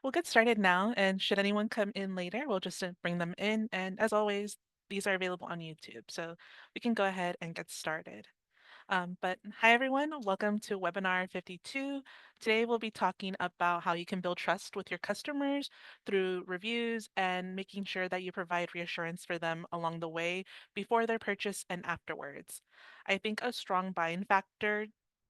We'll get started now, and should anyone come in later, we'll just bring them in. And as always, these are available on YouTube, so we can go ahead and get started. But hi, everyone. Welcome to webinar 52. Today, we'll be talking about how you can build trust with your customers through reviews and making sure that you provide reassurance for them along the way before their purchase and afterwards. I think a strong buying factor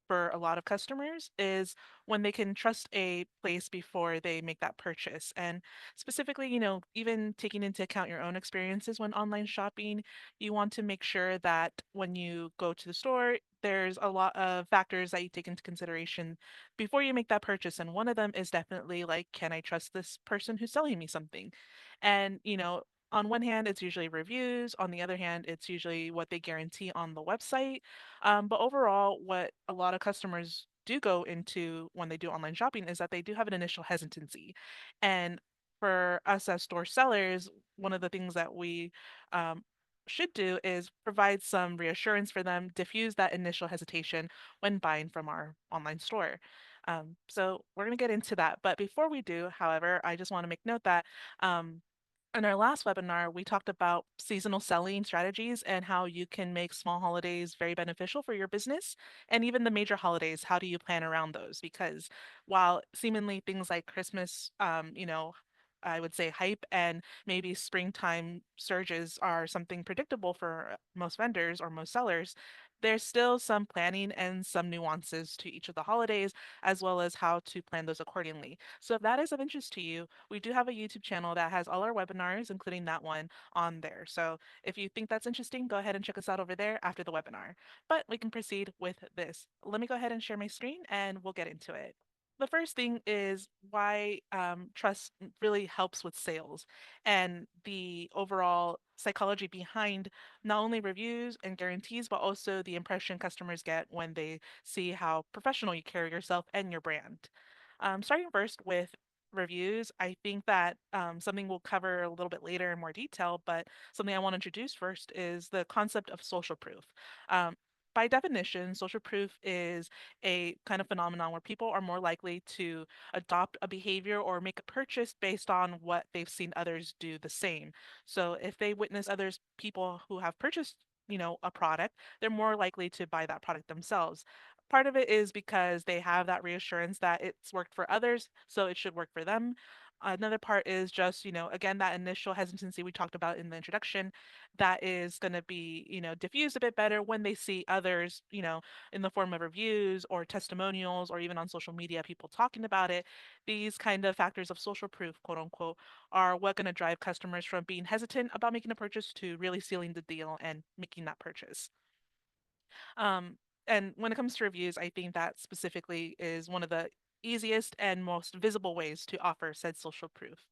for a lot of customers is when they can trust a place before they make that purchase. And specifically, even taking into account your own experiences when online shopping, you want to make sure that when you go to the store, there's a lot of factors that you take into consideration before you make that purchase. And one of them is definitely like, can I trust this person who's selling me something? And, on one hand, it's usually reviews. On the other hand, it's usually what they guarantee on the website. But overall, what a lot of customers do go into when they do online shopping is that they do have an initial hesitancy. And for us as store sellers, one of the things that we um, should do is provide some reassurance for them, diffuse that initial hesitation when buying from our online store. So we're going to get into that. But before we do, however, I just want to make note that in our last webinar, we talked about seasonal selling strategies and how you can make small holidays very beneficial for your business, and even the major holidays. How do you plan around those? Because while seemingly things like Christmas, I would say hype and maybe springtime surges are something predictable for most vendors or most sellers, there's still some planning and some nuances to each of the holidays, as well as how to plan those accordingly. So if that is of interest to you, we do have a YouTube channel that has all our webinars, including that one, on there. So if you think that's interesting, go ahead and check us out over there after the webinar. But we can proceed with this. Let me go ahead and share my screen and we'll get into it. The first thing is why trust really helps with sales and the overall psychology behind not only reviews and guarantees, but also the impression customers get when they see how professional you carry yourself and your brand. Starting first with reviews, I think that something we'll cover a little bit later in more detail, but something I want to introduce first is the concept of social proof. Um, by definition, social proof is a kind of phenomenon where people are more likely to adopt a behavior or make a purchase based on what they've seen others do the same. So if they witness others, people who have purchased, a product, they're more likely to buy that product themselves. Part of it is because they have that reassurance that it's worked for others, so it should work for them. Another part is just, again, that initial hesitancy we talked about in the introduction, that is going to be, diffused a bit better when they see others, in the form of reviews or testimonials or even on social media, people talking about it. These kind of factors of social proof, quote unquote, are what going to drive customers from being hesitant about making a purchase to really sealing the deal and making that purchase. Um, and when it comes to reviews, I think that specifically is one of the easiest and most visible ways to offer said social proof.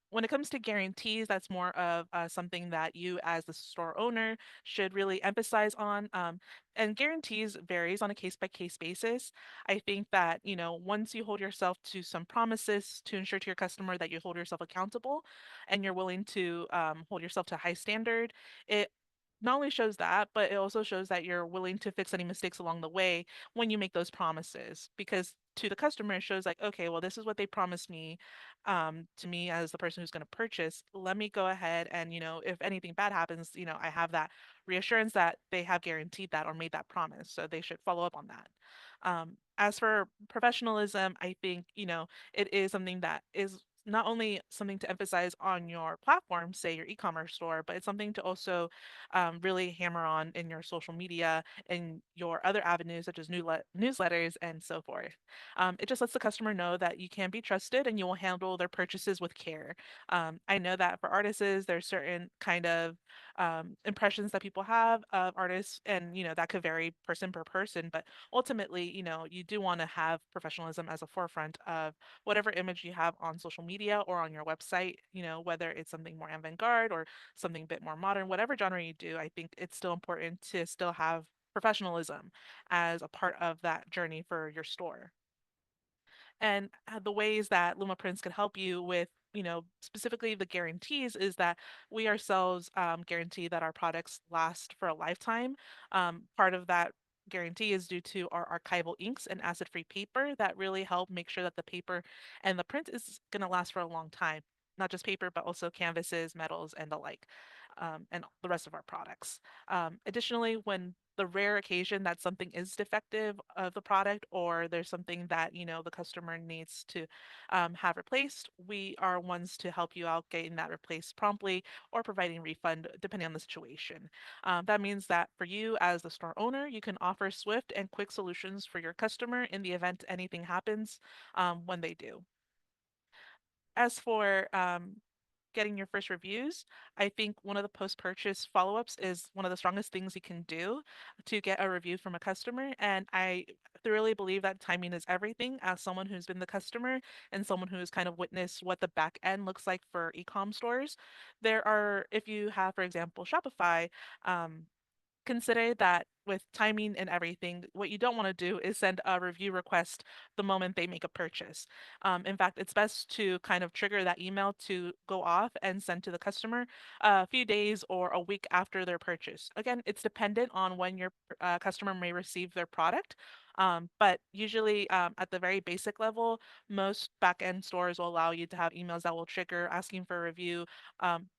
When it comes to guarantees, that's more of something that you as the store owner should really emphasize on. And guarantees varies on a case by case basis. I think that, once you hold yourself to some promises to ensure to your customer that you hold yourself accountable and you're willing to hold yourself to a high standard, it not only shows that, but it also shows that you're willing to fix any mistakes along the way when you make those promises. Because to the customer, it shows like, okay, well, this is what they promised me to me as the person who's going to purchase. Let me go ahead and, if anything bad happens, I have that reassurance that they have guaranteed that or made that promise. So they should follow up on that. As for professionalism, I think, it is something that is not only something to emphasize on your platform, say your e-commerce store, but it's something to also really hammer on in your social media and your other avenues such as newsletters and so forth. It just lets the customer know that you can be trusted and you will handle their purchases with care. I know that for artists, there's certain kind of impressions that people have of artists, and that could vary person per person. But ultimately, you do want to have professionalism as a forefront of whatever image you have on social media or on your website. Whether it's something more avant-garde or something a bit more modern, whatever genre you do, I think it's still important to still have professionalism as a part of that journey for your store. And the ways that Lumaprints can help you with, specifically the guarantees is that we ourselves guarantee that our products last for a lifetime. Part of that guarantee is due to our archival inks and acid-free paper that really help make sure that the paper and the print is going to last for a long time. Not just paper, but also canvases, metals, and the like, and the rest of our products. Additionally, when the rare occasion that something is defective of the product or there's something that the customer needs to have replaced, we are ones to help you out getting that replaced promptly or providing refund depending on the situation. That means that for you as the store owner, you can offer swift and quick solutions for your customer in the event anything happens when they do. As for getting your first reviews, I think one of the post-purchase follow-ups is one of the strongest things you can do to get a review from a customer. And I thoroughly believe that timing is everything. As someone who's been the customer and someone who's kind of witnessed what the back end looks like for e-com stores, if you have, for example, Shopify, um, consider that with timing and everything, what you don't want to do is send a review request the moment they make a purchase. In fact, it's best to kind of trigger that email to go off and send to the customer a few days or a week after their purchase. Again, it's dependent on when your customer may receive their product. But usually, at the very basic level, most back-end stores will allow you to have emails that will trigger asking for a review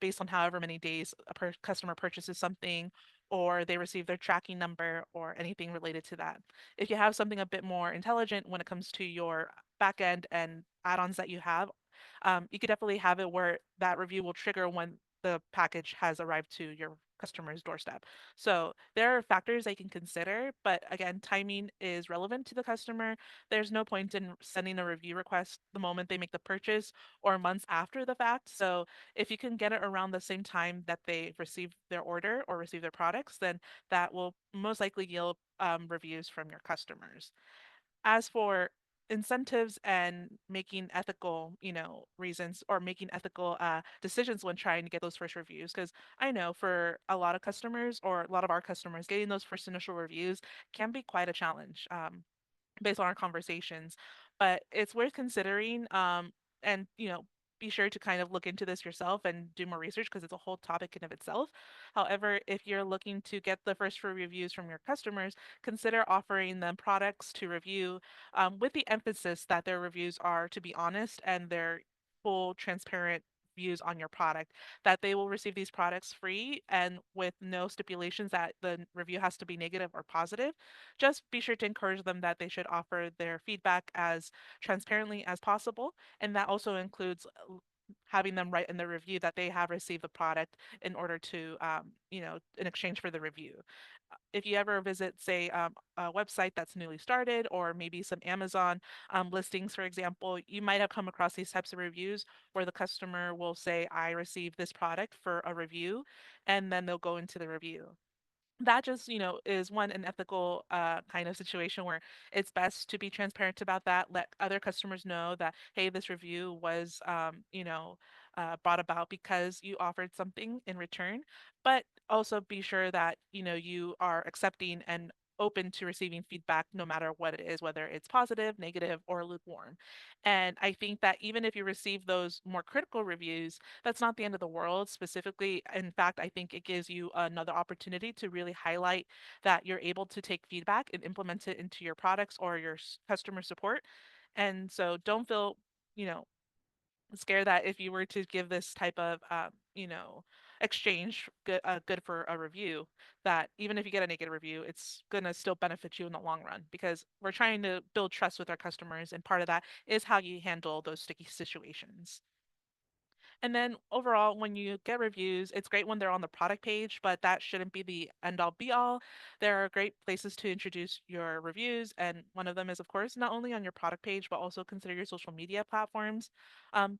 based on however many days customer purchases something or they receive their tracking number or anything related to that. If you have something a bit more intelligent when it comes to your backend and add-ons that you have, you could definitely have it where that review will trigger when the package has arrived to your customer's doorstep. So there are factors they can consider, but again, timing is relevant to the customer. There's no point in sending a review request the moment they make the purchase or months after the fact. So if you can get it around the same time that they receive their order or receive their products, then that will most likely yield reviews from your customers. As for incentives and making ethical, reasons or making ethical decisions when trying to get those first reviews, because I know for a lot of customers or a lot of our customers, getting those first initial reviews can be quite a challenge. Based on our conversations. But it's worth considering. And be sure to kind of look into this yourself and do more research because it's a whole topic in of itself. However, if you're looking to get the first few reviews from your customers, consider offering them products to review with the emphasis that their reviews are to be honest and they're full, transparent views on your product, that they will receive these products free and with no stipulations that the review has to be negative or positive. Just be sure to encourage them that they should offer their feedback as transparently as possible. And that also includes having them write in the review that they have received the product in order to, in exchange for the review. If you ever visit, say, a website that's newly started, or maybe some Amazon listings, for example, you might have come across these types of reviews where the customer will say, I received this product for a review, and then they'll go into the review. That just is one an ethical kind of situation where it's best to be transparent about that, let other customers know that hey, this review was brought about because you offered something in return, but also be sure that you are accepting and open to receiving feedback no matter what it is, whether it's positive, negative, or lukewarm. And I think that even if you receive those more critical reviews, that's not the end of the world. Specifically, in fact, I think it gives you another opportunity to really highlight that you're able to take feedback and implement it into your products or your customer support. And so don't feel, you know, scared that if you were to give this type of, exchange good for a review, that even if you get a negative review, it's gonna still benefit you in the long run because we're trying to build trust with our customers, and part of that is how you handle those sticky situations. And then overall, when you get reviews, it's great when they're on the product page, but that shouldn't be the end all be all. There are great places to introduce your reviews, and one of them is, of course, not only on your product page, but also consider your social media platforms. Um,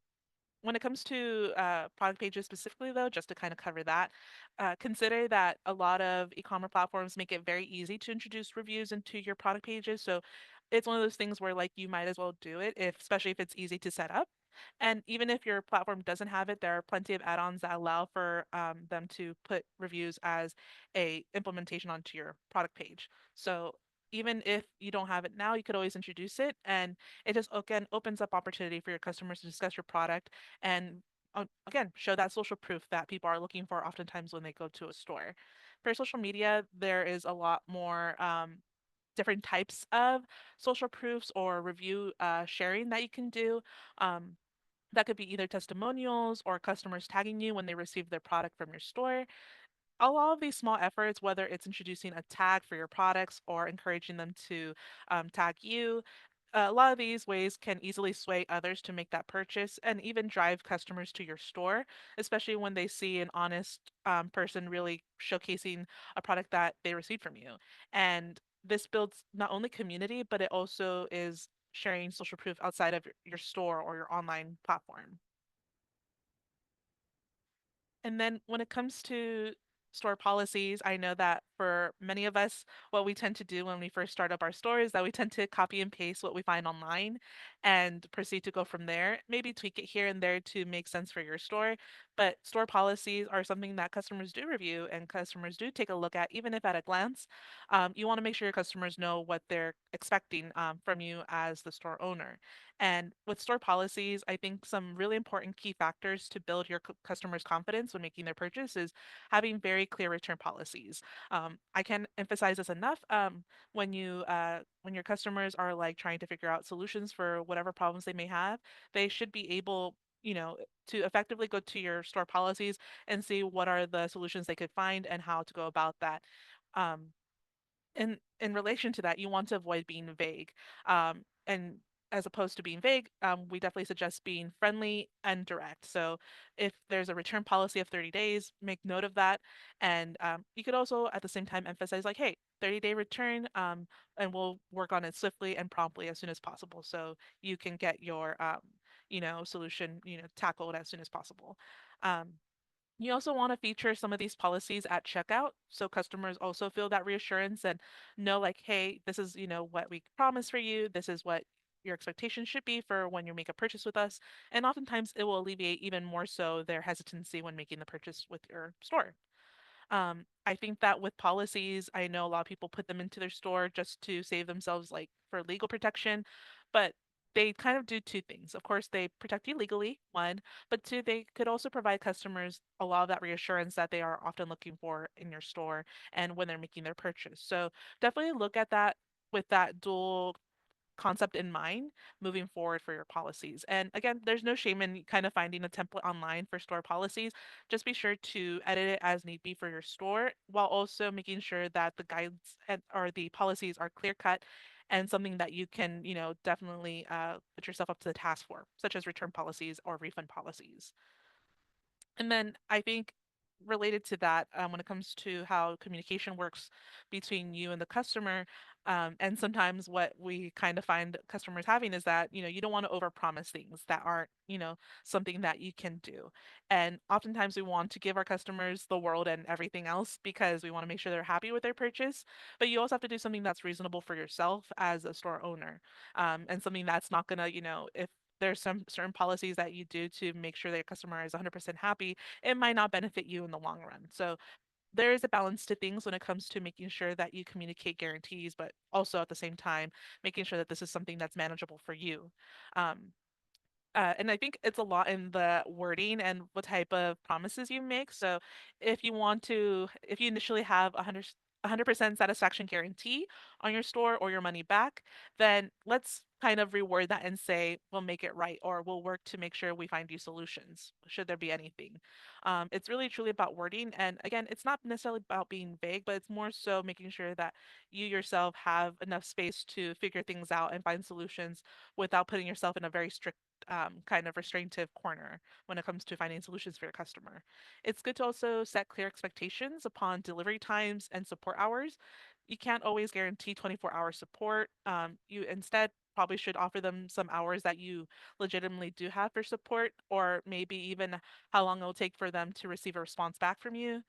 when it comes to product pages specifically, though, just to kind of cover that, consider that a lot of e-commerce platforms make it very easy to introduce reviews into your product pages. So it's one of those things where like you might as well do it, if especially if it's easy to set up. And even if your platform doesn't have it, there are plenty of add-ons that allow for them to put reviews as a implementation onto your product page. So even if you don't have it now, you could always introduce it, and it just again opens up opportunity for your customers to discuss your product and again show that social proof that people are looking for oftentimes when they go to a store. For social media, there is a lot more. different types of social proofs or review sharing that you can do. Um, that could be either testimonials or customers tagging you when they receive their product from your store. A lot of these small efforts, whether it's introducing a tag for your products or encouraging them to tag you, a lot of these ways can easily sway others to make that purchase and even drive customers to your store, especially when they see an honest person really showcasing a product that they received from you. And this builds not only community, but it also is sharing social proof outside of your store or your online platform. And then when it comes to store policies, I know that for many of us, what we tend to do when we first start up our store is that we tend to copy and paste what we find online and proceed to go from there. Maybe tweak it here and there to make sense for your store. But store policies are something that customers do review and customers do take a look at, even if at a glance. You want to make sure your customers know what they're expecting from you as the store owner. And with store policies, I think some really important key factors to build your customers' confidence when making their purchase is having very clear return policies. I can't emphasize this enough. When your customers are like trying to figure out solutions for whatever problems they may have, they should be able, you know, to effectively go to your store policies and see what are the solutions they could find and how to go about that. Um, in relation to that, you want to avoid being vague. And as opposed to being vague, we definitely suggest being friendly and direct. So if there's a return policy of 30 days, make note of that. And you could also at the same time emphasize like, hey, 30-day return, and we'll work on it swiftly and promptly as soon as possible. So you can get your, solution, tackled as soon as possible. Um, you also want to feature some of these policies at checkout so customers also feel that reassurance and know like, hey, this is, what we promise for you. This is what your expectations should be for when you make a purchase with us. And oftentimes it will alleviate even more so their hesitancy when making the purchase with your store. I think that with policies, I know a lot of people put them into their store just to save themselves like for legal protection, but they kind of do two things. Of course, they protect you legally, one, but two, they could also provide customers a lot of that reassurance that they are often looking for in your store and when they're making their purchase. So definitely look at that with that dual concept in mind moving forward for your policies. And again, there's no shame in kind of finding a template online for store policies. Just be sure to edit it as need be for your store while also making sure that the guides or the policies are clear cut and something that you can, definitely put yourself up to the task for, such as return policies or refund policies. And then I think related to that, when it comes to how communication works between you and the customer, and sometimes what we kind of find customers having is that, you don't want to overpromise things that aren't, something that you can do. And oftentimes we want to give our customers the world and everything else because we want to make sure they're happy with their purchase. But you also have to do something that's reasonable for yourself as a store owner, and something that's not gonna, if there's some certain policies that you do to make sure that your customer is 100% happy, it might not benefit you in the long run. So there is a balance to things when it comes to making sure that you communicate guarantees, but also at the same time, making sure that this is something that's manageable for you. Um, and I think it's a lot in the wording and what type of promises you make. So if you initially have a 100% satisfaction guarantee on your store or your money back, then let's kind of reword that and say, we'll make it right or we'll work to make sure we find you solutions, should there be anything. It's really truly about wording. And again, it's not necessarily about being vague, but it's more so making sure that you yourself have enough space to figure things out and find solutions without putting yourself in a very strict kind of restrictive corner when it comes to finding solutions for your customer. It's good to also set clear expectations upon delivery times and support hours. You can't always guarantee 24-hour support. You instead probably should offer them some hours that you legitimately do have for support, or maybe even how long it will take for them to receive a response back from you.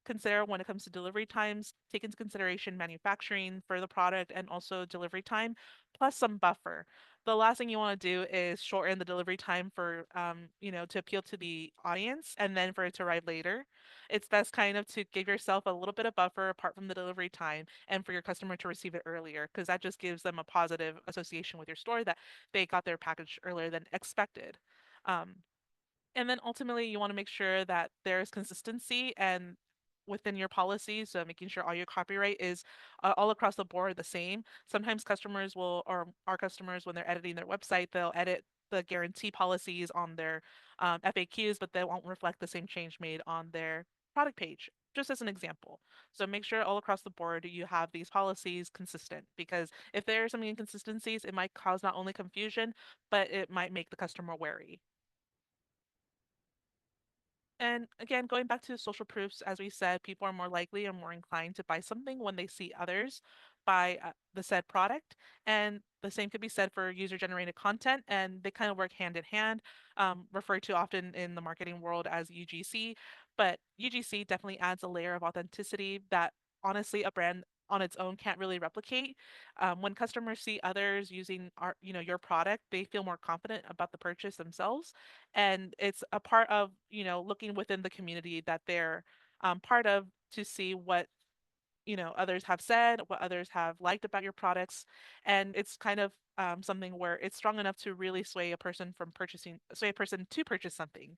Consider when it comes to delivery times, take into consideration manufacturing for the product and also delivery time, plus some buffer. The last thing you want to do is shorten the delivery time for to appeal to the audience and then for it to arrive later. It's best kind of to give yourself a little bit of buffer apart from the delivery time and for your customer to receive it earlier because that just gives them a positive association with your store that they got their package earlier than expected. Um, and then ultimately, you want to make sure that there's consistency and within your policies, so making sure all your copyright is all across the board the same. Sometimes customers will, or our customers, when they're editing their website, they'll edit the guarantee policies on their FAQs, but they won't reflect the same change made on their product page, just as an example. So make sure all across the board you have these policies consistent, because if there are some inconsistencies, it might cause not only confusion, but it might make the customer wary. And again, going back to social proofs, as we said, people are more likely or more inclined to buy something when they see others buy the said product. And the same could be said for user generated content, and they kind of work hand in hand, referred to often in the marketing world as UGC. But UGC definitely adds a layer of authenticity that honestly a brand on its own can't really replicate. When customers see others using your product, they feel more confident about the purchase themselves, and it's a part of looking within the community that they're part of, to see what others have said, what others have liked about your products. And it's kind of something where it's strong enough to really sway a person to purchase something.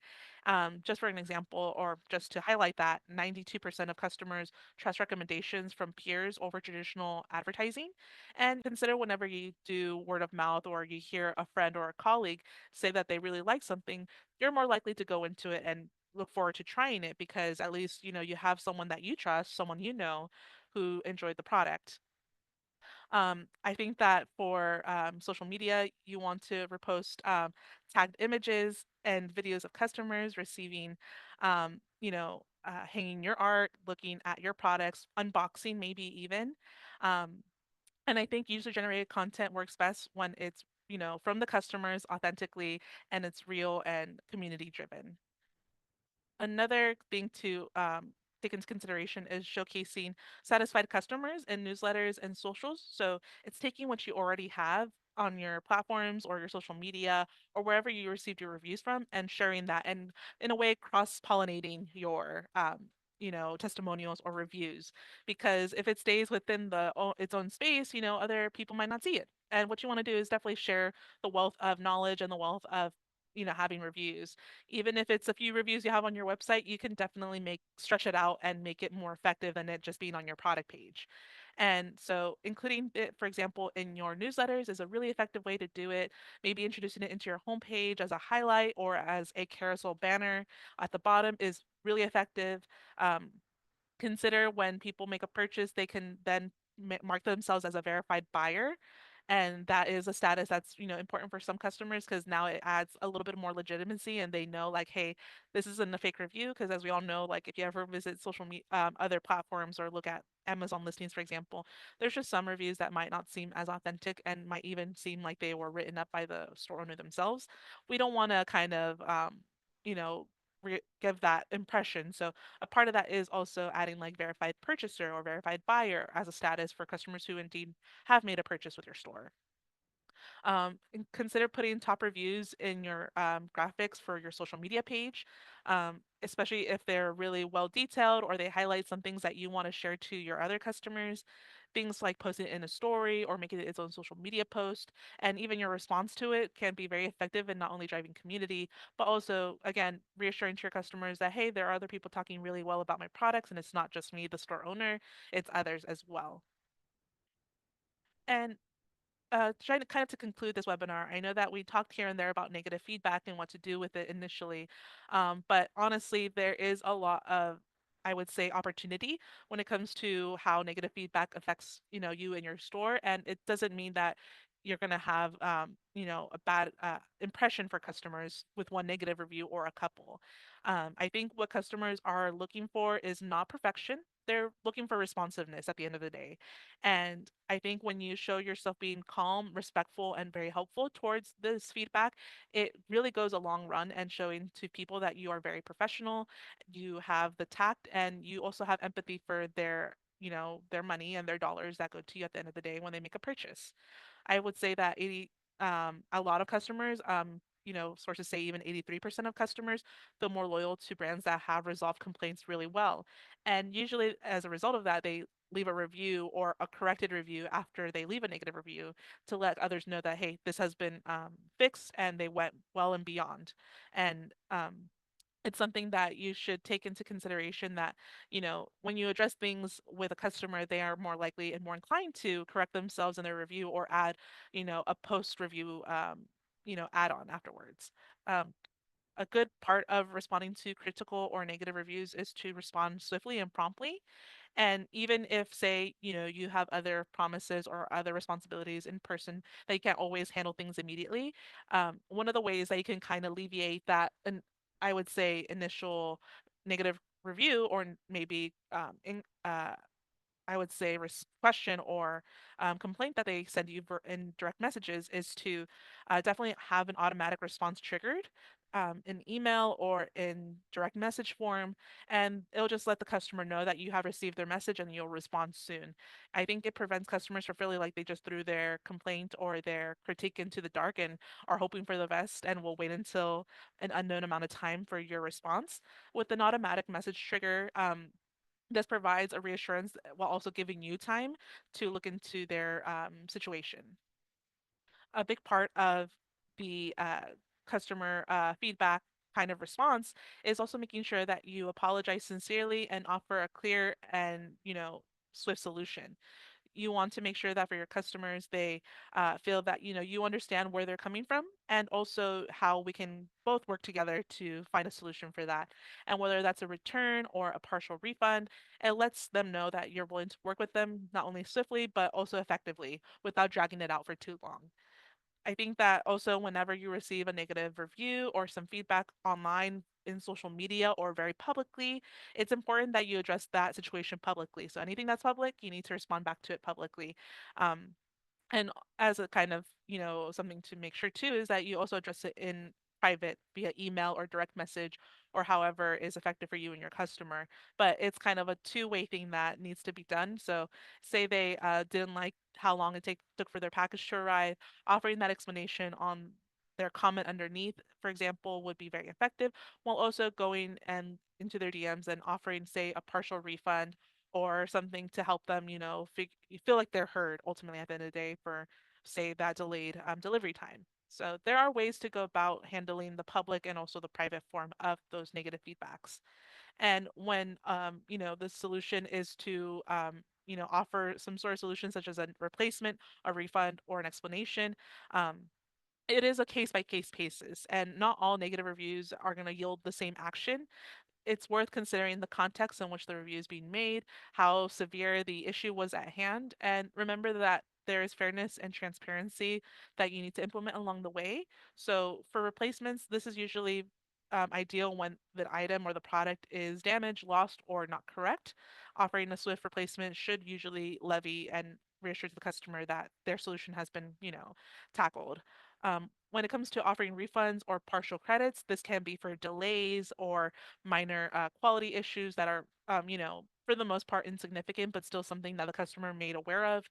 Just for an example, or just to highlight that, 92% of customers trust recommendations from peers over traditional advertising. And consider whenever you do word of mouth, or you hear a friend or a colleague say that they really like something, you're more likely to go into it and look forward to trying it, because at least you have someone that you trust, someone who enjoyed the product. I think that for social media, you want to repost tagged images and videos of customers receiving, hanging your art, looking at your products, unboxing maybe even. Um, and I think user generated content works best when it's, from the customers authentically, and it's real and community driven. Another thing to take into consideration is showcasing satisfied customers in newsletters and socials. So it's taking what you already have on your platforms or your social media or wherever you received your reviews from, and sharing that, and in a way cross-pollinating your testimonials or reviews. Because if it stays within its own space, other people might not see it. And what you want to do is definitely share the wealth of knowledge and the wealth of having reviews. Even if it's a few reviews you have on your website, you can definitely make stretch it out and make it more effective than it just being on your product page. And so including it, for example, in your newsletters is a really effective way to do it. Maybe introducing it into your homepage as a highlight or as a carousel banner at the bottom is really effective. Um, Consider when people make a purchase, they can then mark themselves as a verified buyer. And that is a status that's, important for some customers, because now it adds a little bit more legitimacy, and they know like, hey, this isn't a fake review. Because as we all know, like if you ever visit social media, other platforms, or look at Amazon listings, for example, there's just some reviews that might not seem as authentic and might even seem like they were written up by the store owner themselves. We don't want to kind of, you know, give that impression. So a part of that is also adding like verified purchaser or verified buyer as a status for customers who indeed have made a purchase with your store. And consider putting top reviews in your graphics for your social media page, especially if they're really well detailed or they highlight some things that you want to share to your other customers. Things like posting it in a story or making it its own social media post, and even your response to it can be very effective in not only driving community, but also, again, reassuring to your customers that, hey, there are other people talking really well about my products, and it's not just me, the store owner, it's others as well. And trying to kind of to conclude this webinar, I know that we talked here and there about negative feedback and what to do with it initially, but honestly, there is a lot of, I would say, opportunity when it comes to how negative feedback affects, you and your store. And it doesn't mean that you're going to have, a bad impression for customers with one negative review or a couple. I think what customers are looking for is not perfection. They're looking for responsiveness at the end of the day. And I think when you show yourself being calm, respectful, and very helpful towards this feedback, it really goes a long run, and showing to people that you are very professional, you have the tact, and you also have empathy for their money and their dollars that go to you at the end of the day when they make a purchase. I would say that a lot of customers, sources say even 83% of customers feel more loyal to brands that have resolved complaints really well. And usually, as a result of that, they leave a review or a corrected review after they leave a negative review, to let others know that, hey, this has been fixed and they went well and beyond. And It's something that you should take into consideration that, when you address things with a customer, they are more likely and more inclined to correct themselves in their review or add, a post review, add on afterwards. Um, a good part of responding to critical or negative reviews is to respond swiftly and promptly. And even if, say, you have other promises or other responsibilities in person that you can't always handle things immediately, one of the ways that you can kind of alleviate that, and I would say initial negative review or maybe I would say question or complaint that they send you in direct messages is to definitely have an automatic response triggered in email or in direct message form, and it'll just let the customer know that you have received their message and you'll respond soon. I think it prevents customers from feeling like they just threw their complaint or their critique into the dark and are hoping for the best and will wait until an unknown amount of time for your response. With an automatic message trigger, this provides a reassurance while also giving you time to look into their situation. A big part of the customer feedback kind of response is also making sure that you apologize sincerely and offer a clear and, swift solution. You want to make sure that for your customers, they feel that you understand where they're coming from, and also how we can both work together to find a solution for that. And whether that's a return or a partial refund, it lets them know that you're willing to work with them not only swiftly but also effectively without dragging it out for too long. I think that also whenever you receive a negative review or some feedback online in social media or very publicly, it's important that you address that situation publicly. So anything that's public, you need to respond back to it publicly. Um, and as a kind of, something to make sure too is that you also address it in private via email or direct message or however is effective for you and your customer. But it's kind of a two-way thing that needs to be done. So say they didn't like how long it took for their package to arrive, offering that explanation on their comment underneath, for example, would be very effective, while also going and into their DMs and offering, say, a partial refund or something to help them, you feel like they're heard ultimately at the end of the day for, say, that delayed delivery time. So there are ways to go about handling the public and also the private form of those negative feedbacks. And when, the solution is to, offer some sort of solution such as a replacement, a refund, or an explanation, it is a case by case basis, and not all negative reviews are going to yield the same action. It's worth considering the context in which the review is being made, how severe the issue was at hand, and remember that there is fairness and transparency that you need to implement along the way. So for replacements, this is usually ideal when the item or the product is damaged, lost, or not correct. Offering a swift replacement should usually levy and reassure the customer that their solution has been, tackled. When it comes to offering refunds or partial credits, this can be for delays or minor quality issues that are, for the most part insignificant, but still something that the customer made aware of.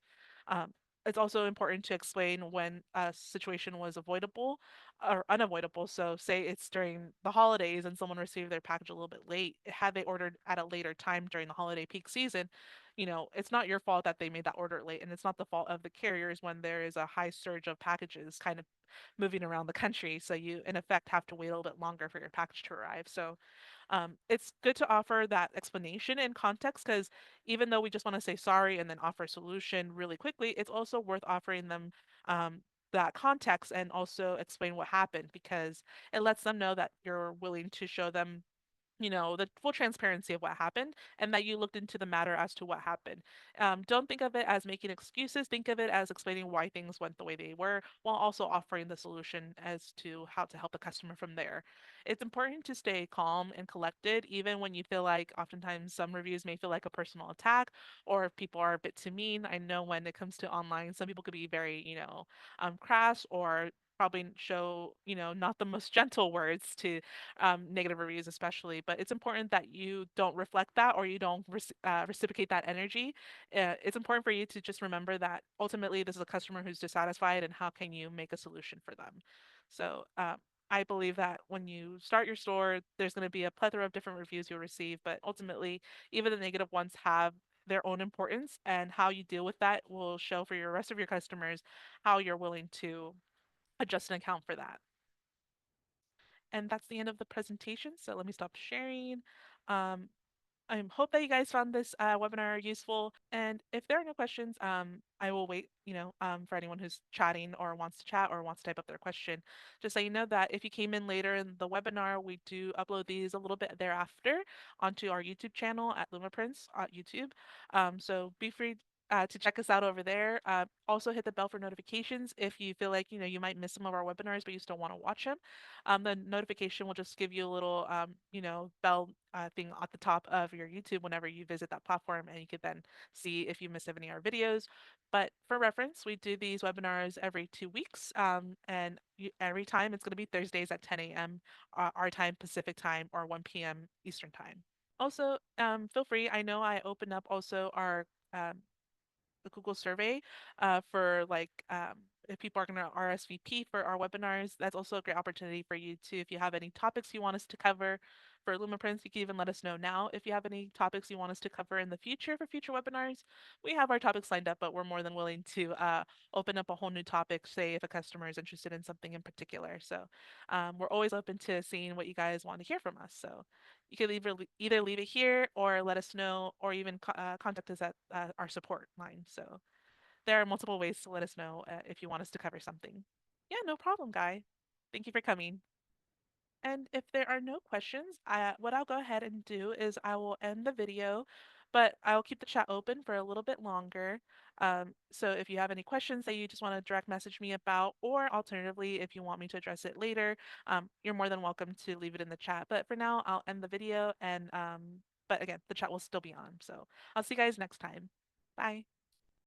Um, it's also important to explain when a situation was avoidable or unavoidable. So, say it's during the holidays and someone received their package a little bit late, had they ordered at a later time during the holiday peak season, it's not your fault that they made that order late, and it's not the fault of the carriers when there is a high surge of packages kind of moving around the country. So you, in effect, have to wait a little bit longer for your package to arrive. So it's good to offer that explanation and context because even though we just want to say sorry and then offer a solution really quickly, it's also worth offering them that context and also explain what happened because it lets them know that you're willing to show them the full transparency of what happened and that you looked into the matter as to what happened. Don't think of it as making excuses. Think of it as explaining why things went the way they were while also offering the solution as to how to help the customer from there. It's important to stay calm and collected, even when you feel like oftentimes some reviews may feel like a personal attack or if people are a bit too mean. I know when it comes to online, some people could be very, crass or probably show, not the most gentle words to negative reviews, especially. But it's important that you don't reflect that or you don't reciprocate that energy. It's important for you to just remember that ultimately this is a customer who's dissatisfied, and how can you make a solution for them? So, I believe that when you start your store, there's going to be a plethora of different reviews you'll receive, but ultimately, even the negative ones have their own importance, and how you deal with that will show for your rest of your customers how you're willing to adjust and account for that. And that's the end of the presentation. So let me stop sharing. Um, I hope that you guys found this webinar useful. And if there are no questions, I will wait, for anyone who's chatting or wants to chat or wants to type up their question. Just so you know that if you came in later in the webinar, we do upload these a little bit thereafter onto our YouTube channel at Lumaprints on YouTube. So be free to check us out over there. Also hit the bell for notifications if you feel like, you might miss some of our webinars, but you still want to watch them. The notification will just give you a little, bell thing at the top of your YouTube whenever you visit that platform, and you can then see if you miss any of our videos. But for reference, we do these webinars every 2 weeks, and every time it's going to be Thursdays at 10 a.m. Our time, Pacific time, or 1 p.m. Eastern time. Also, feel free. I know I opened up also our um, the Google survey for like if people are going to RSVP for our webinars. That's also a great opportunity for you to, if you have any topics you want us to cover for Lumaprints, you can even let us know now if you have any topics you want us to cover in the future for future webinars. We have our topics lined up, but we're more than willing to open up a whole new topic, say if a customer is interested in something in particular. So we're always open to seeing what you guys want to hear from us. So you can either leave it here or let us know, or even contact us at our support line. So there are multiple ways to let us know if you want us to cover something. Yeah, no problem, Guy. Thank you for coming. And if there are no questions, what I'll go ahead and do is I will end the video, but I'll keep the chat open for a little bit longer. So if you have any questions that you just want to direct message me about, or alternatively, if you want me to address it later, you're more than welcome to leave it in the chat. But for now, I'll end the video, and but again, the chat will still be on. So I'll see you guys next time. Bye.